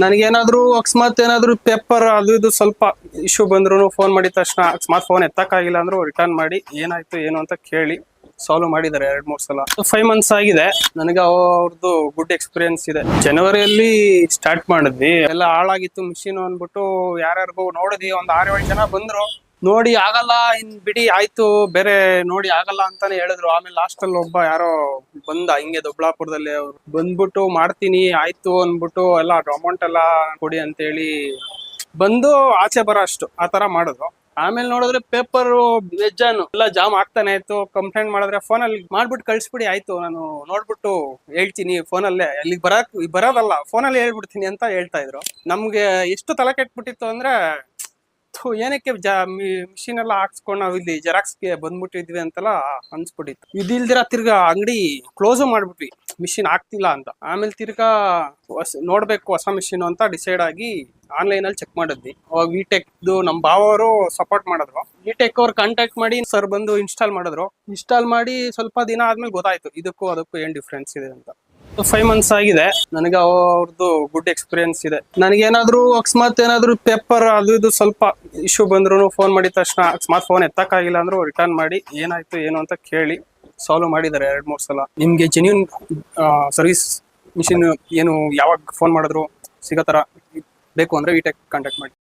ನನಗೇನಾದ್ರೂ ಅಕಸ್ಮಾತ್ ಏನಾದ್ರು ಪೇಪರ್ ಅದು ಇದು ಸ್ವಲ್ಪ ಇಶ್ಯೂ ಬಂದ್ರು ಫೋನ್ ಮಾಡಿದ ತಕ್ಷಣ ಅಕಸ್ಮಾತ್ ಫೋನ್ ಎತ್ತಕ್ಕಾಗಿಲ್ಲ ಅಂದ್ರೂ ರಿಟರ್ನ್ ಮಾಡಿ ಏನಾಯ್ತು ಏನು ಅಂತ ಕೇಳಿ ಸಾಲ್ವ್ ಮಾಡಿದ್ದಾರೆ 2-3 ಸಲ. 5 ಮಂತ್ಸ್ ಆಗಿದೆ. ನನಗೆ ಅವ್ರದ್ದು ಗುಡ್ ಎಕ್ಸ್ಪೀರಿಯನ್ಸ್ ಇದೆ. ಜನವರಿಯಲ್ಲಿ ಸ್ಟಾರ್ಟ್ ಮಾಡಿದ್ವಿ, ಎಲ್ಲ ಹಾಳಾಗಿತ್ತು ಮಿಷಿನ್ ಅಂದ್ಬಿಟ್ಟು ಯಾರ್ಯಾರಿಗೂ ನೋಡಿದ್ವಿ. ಒಂದ್ 6-7 ಜನ ಬಂದ್ರು, ನೋಡಿ ಆಗಲ್ಲ ಇನ್ ಬಿಡಿ ಆಯ್ತು ಬೇರೆ ನೋಡಿ ಆಗಲ್ಲ ಅಂತಾನೆ ಹೇಳಿದ್ರು. ಆಮೇಲೆ ಲಾಸ್ಟ್ ಅಲ್ಲಿ ಒಬ್ಬ ಯಾರೋ ಬಂದ, ಹಿಂಗೆ ದೊಡ್ಡಬಳ್ಳಾಪುರದಲ್ಲಿ ಅವ್ರು ಬಂದ್ಬಿಟ್ಟು ಮಾಡ್ತೀನಿ ಆಯ್ತು ಅಂದ್ಬಿಟ್ಟು ಎಲ್ಲ ಅಮೌಂಟ್ ಎಲ್ಲ ಕೊಡಿ ಅಂತೇಳಿ ಬಂದು ಆಚೆ ಬರೋ ಅಷ್ಟು ಆ ತರ ಮಾಡಿದ್ರು. ಆಮೇಲೆ ನೋಡಿದ್ರೆ ಪೇಪರ್ ವೆಜ್ಜಾನು ಎಲ್ಲ ಜಾಮ್ ಆಗ್ತಾನೆ ಆಯ್ತು. ಕಂಪ್ಲೇಂಟ್ ಮಾಡಿದ್ರೆ ಫೋನಲ್ಲಿ ಮಾಡ್ಬಿಟ್ಟು ಕಳ್ಸಿಬಿಡಿ ಆಯ್ತು, ನಾನು ನೋಡ್ಬಿಟ್ಟು ಹೇಳ್ತೀನಿ ಫೋನಲ್ಲೇ, ಅಲ್ಲಿಗೆ ಬರೋದಲ್ಲ ಫೋನಲ್ಲಿ ಹೇಳ್ಬಿಡ್ತೀನಿ ಅಂತ ಹೇಳ್ತಾ ಇದ್ರು. ನಮ್ಗೆ ಎಷ್ಟು ತಲೆ ಕೆಟ್ಬಿಟ್ಟಿತ್ತು ಅಂದ್ರೆ, ಏನಕ್ಕೆ ಮಿಷಿನ್ ಎಲ್ಲ ಹಾಕ್ಸ್ಕೊಂಡು ನಾವು ಇಲ್ಲಿ ಜೆರಾಕ್ಸ್ಗೆ ಬಂದ್ಬಿಟ್ಟಿದ್ವಿ ಅಂತೆಲ್ಲ ಅನ್ಸ್ಬಿಟ್ಟಿತ್ತು. ಇದಿಲ್ದಿರ ತಿರ್ಗಾ ಅಂಗಡಿ ಕ್ಲೋಸ್ ಮಾಡ್ಬಿಟ್ವಿ ಮಿಷಿನ್ ಆಗ್ತಿಲ್ಲ ಅಂತ. ಆಮೇಲೆ ತಿರ್ಗಾ ನೋಡ್ಬೇಕು ಹೊಸ ಮಿಷಿನ್ ಅಂತ ಡಿಸೈಡ್ ಆಗಿ ಆನ್ಲೈನ್ ಅಲ್ಲಿ ಚೆಕ್ ಮಾಡಿದ್ವಿ. ಅವಾಗ ವಿಟೆಕ್ ನಮ್ ಭಾವರು ಸಪೋರ್ಟ್ ಮಾಡಿದ್ರು. ವಿಟೆಕ್ ಅವ್ರು ಕಾಂಟ್ಯಾಕ್ಟ್ ಮಾಡಿ ಸರ್ ಬಂದು ಇನ್ಸ್ಟಾಲ್ ಮಾಡಿದ್ರು. ಇನ್ಸ್ಟಾಲ್ ಮಾಡಿ ಸ್ವಲ್ಪ ದಿನ ಆದ್ಮೇಲೆ ಗೊತ್ತಾಯ್ತು ಇದಕ್ಕೂ ಅದಕ್ಕೂ ಏನ್ ಡಿಫ್ರೆನ್ಸ್ ಇದೆ ಅಂತ. 5 ಮಂತ್ಸ್ ಆಗಿದೆ. ನನಗೆ ಅವ್ರದ್ದು ಗುಡ್ ಎಕ್ಸ್ಪೀರಿಯನ್ಸ್ ಇದೆ. ನನಗೇನಾದ್ರೂ ಅಕಸ್ಮಾತ್ ಏನಾದ್ರು ಪೇಪರ್ ಅದು ಇದು ಸ್ವಲ್ಪ ಇಶ್ಯೂ ಬಂದ್ರು ಫೋನ್ ಮಾಡಿದ ತಕ್ಷಣ ಅಕಸ್ಮಾತ್ ಫೋನ್ ಎತ್ತಕ್ಕಾಗಿಲ್ಲ ಅಂದ್ರೂ ರಿಟರ್ನ್ ಮಾಡಿ ಏನಾಯ್ತು ಏನು ಅಂತ ಕೇಳಿ ಸಾಲ್ವ್ ಮಾಡಿದ್ದಾರೆ 2-3 ಸಲ. ನಿಮ್ಗೆ ಜೆನ್ಯೂನ್ ಸರ್ವಿಸ್ ಮಿಷಿನ್ ಏನು ಯಾವಾಗ ಫೋನ್ ಮಾಡಿದ್ರು ಸಿಗೋ ತರ ಬೇಕು ಅಂದ್ರೆ ವಿಟೆಕ್ ಕಾಂಟ್ಯಾಕ್ಟ್ ಮಾಡಿ.